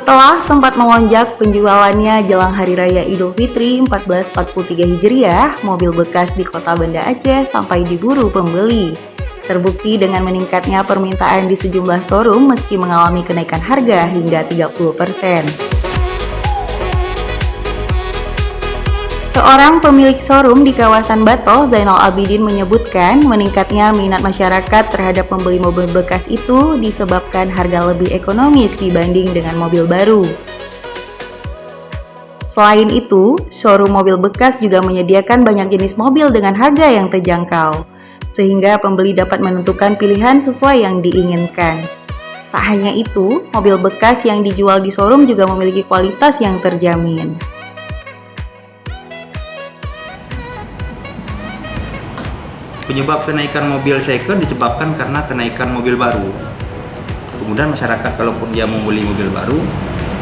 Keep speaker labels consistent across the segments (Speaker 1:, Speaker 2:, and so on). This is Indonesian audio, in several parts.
Speaker 1: Setelah sempat melonjak penjualannya jelang Hari Raya Idul Fitri 1443 Hijriah, mobil bekas di kota Banda Aceh sampai diburu pembeli. Terbukti dengan meningkatnya permintaan di sejumlah showroom meski mengalami kenaikan harga hingga 30%. Seorang pemilik showroom di kawasan Bato, Zainal Abidin, menyebutkan meningkatnya minat masyarakat terhadap membeli mobil bekas itu disebabkan harga lebih ekonomis dibanding dengan mobil baru. Selain itu, showroom mobil bekas juga menyediakan banyak jenis mobil dengan harga yang terjangkau, sehingga pembeli dapat menentukan pilihan sesuai yang diinginkan. Tak hanya itu, mobil bekas yang dijual di showroom juga memiliki kualitas yang terjamin.
Speaker 2: Penyebab kenaikan mobil second disebabkan karena kenaikan mobil baru. Kemudian masyarakat kalaupun dia membeli mobil baru,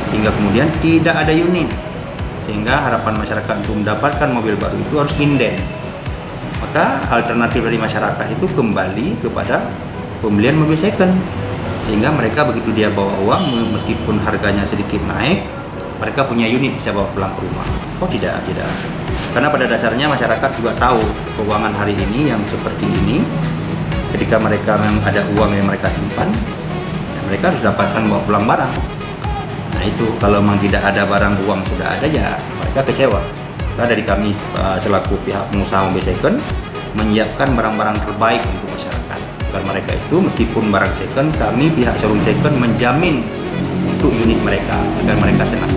Speaker 2: sehingga kemudian tidak ada unit, sehingga harapan masyarakat untuk mendapatkan mobil baru itu harus inden. Maka alternatif dari masyarakat itu kembali kepada pembelian mobil second, sehingga mereka begitu dia bawa uang, meskipun harganya sedikit naik, mereka punya unit bisa bawa pulang ke rumah. Oh tidak. Karena pada dasarnya masyarakat juga tahu keuangan hari ini yang seperti ini. Ketika mereka memang ada uang yang mereka simpan, ya mereka harus dapatkan bawa pulang barang. Nah itu, kalau memang tidak ada barang, uang sudah ada, ya mereka kecewa. Karena dari kami selaku pihak pengusaha mobil second menyiapkan barang-barang terbaik untuk masyarakat. Bukan mereka itu, meskipun barang second, kami pihak showroom second menjamin untuk unit mereka agar mereka senang.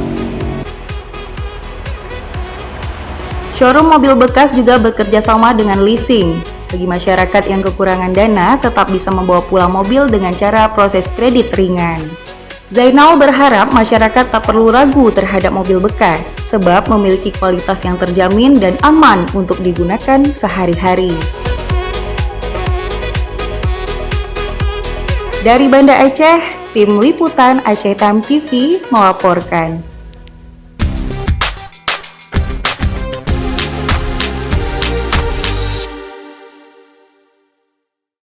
Speaker 1: Showroom mobil bekas juga bekerja sama dengan leasing. Bagi masyarakat yang kekurangan dana, tetap bisa membawa pulang mobil dengan cara proses kredit ringan. Zainal berharap masyarakat tak perlu ragu terhadap mobil bekas, sebab memiliki kualitas yang terjamin dan aman untuk digunakan sehari-hari. Dari Banda Aceh, Tim Liputan Aceh Time TV melaporkan.